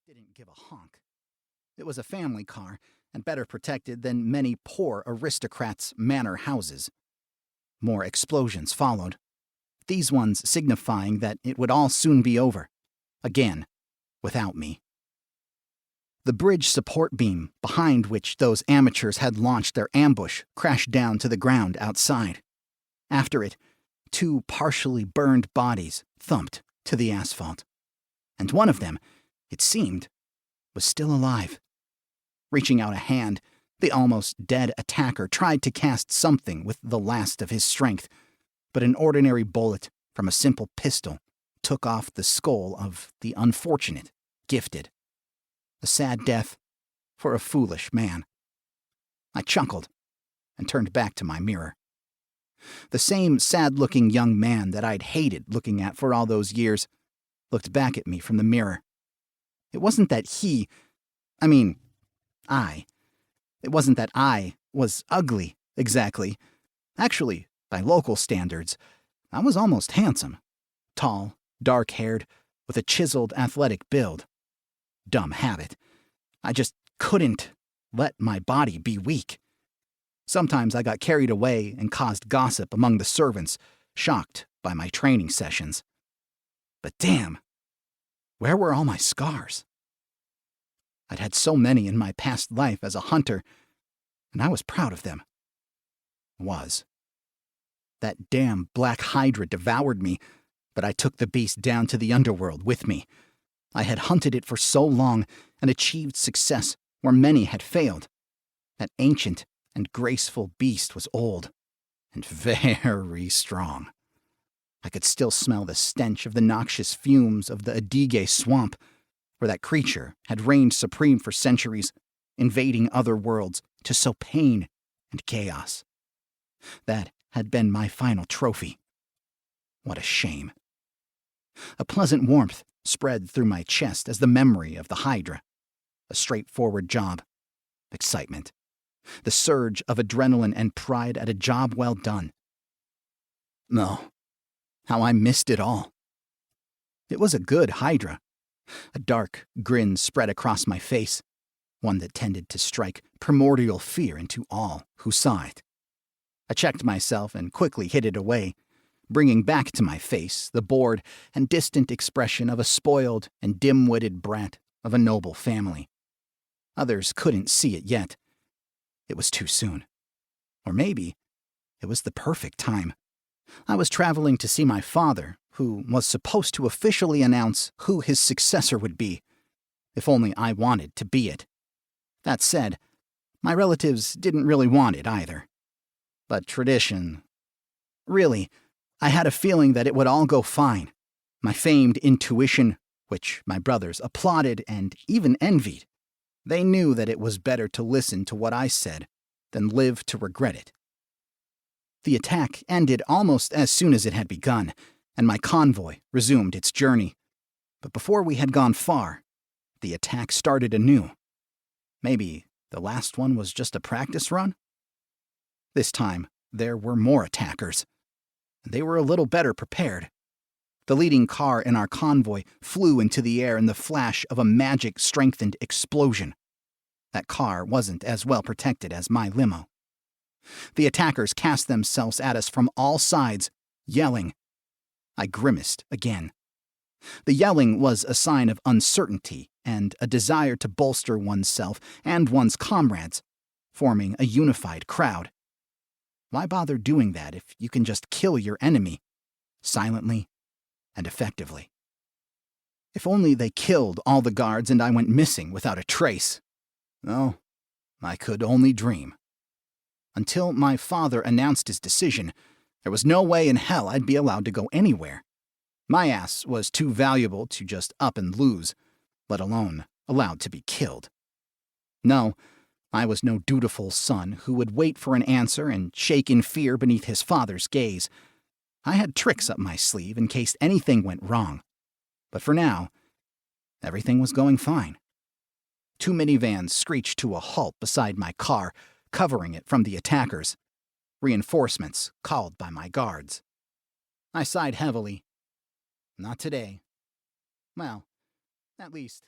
didn't give a honk. It was a family car, and better protected than many poor aristocrats' manor houses. More explosions followed, these ones signifying that it would all soon be over. Again, without me. The bridge support beam, behind which those amateurs had launched their ambush, crashed down to the ground outside. After it, 2 partially burned bodies thumped to the asphalt. And one of them, it seemed, was still alive. Reaching out a hand, the almost dead attacker tried to cast something with the last of his strength, but an ordinary bullet from a simple pistol took off the skull of the unfortunate, gifted. A sad death for a foolish man. I chuckled and turned back to my mirror. The same sad-looking young man that I'd hated looking at for all those years looked back at me from the mirror. It wasn't that It wasn't that I was ugly, exactly. Actually, by local standards, I was almost handsome. Tall, dark-haired, with a chiseled athletic build. Dumb habit. I just couldn't let my body be weak. Sometimes I got carried away and caused gossip among the servants, shocked by my training sessions. But damn, where were all my scars? I'd had so many in my past life as a hunter, and I was proud of them. That damn black hydra devoured me, but I took the beast down to the underworld with me. I had hunted it for so long and achieved success where many had failed. That ancient and graceful beast was old and very strong. I could still smell the stench of the noxious fumes of the Adige swamp, where that creature had reigned supreme for centuries, invading other worlds to sow pain and chaos. That had been my final trophy. What a shame. A pleasant warmth spread through my chest as the memory of the Hydra. A straightforward job. Excitement. The surge of adrenaline and pride at a job well done. No, how I missed it all. It was a good Hydra. A dark grin spread across my face, one that tended to strike primordial fear into all who saw it. I checked myself and quickly hid it away, bringing back to my face the bored and distant expression of a spoiled and dim-witted brat of a noble family. Others couldn't see it yet. It was too soon. Or maybe it was the perfect time. I was traveling to see my father, who was supposed to officially announce who his successor would be, if only I wanted to be it. That said, my relatives didn't really want it either. But tradition... Really, I had a feeling that it would all go fine. My famed intuition, which my brothers applauded and even envied. They knew that it was better to listen to what I said than live to regret it. The attack ended almost as soon as it had begun, and my convoy resumed its journey. But before we had gone far, the attack started anew. Maybe the last one was just a practice run? This time, there were more attackers. They were a little better prepared. The leading car in our convoy flew into the air in the flash of a magic-strengthened explosion. That car wasn't as well protected as my limo. The attackers cast themselves at us from all sides, yelling. I grimaced again. The yelling was a sign of uncertainty and a desire to bolster oneself and one's comrades, forming a unified crowd. Why bother doing that if you can just kill your enemy, silently and effectively? If only they killed all the guards and I went missing without a trace. Oh, I could only dream. Until my father announced his decision, there was no way in hell I'd be allowed to go anywhere. My ass was too valuable to just up and lose, let alone allowed to be killed. No, I was no dutiful son who would wait for an answer and shake in fear beneath his father's gaze. I had tricks up my sleeve in case anything went wrong. But for now, everything was going fine. 2 minivans screeched to a halt beside my car, covering it from the attackers. Reinforcements called by my guards. I sighed heavily. Not today. Well, at least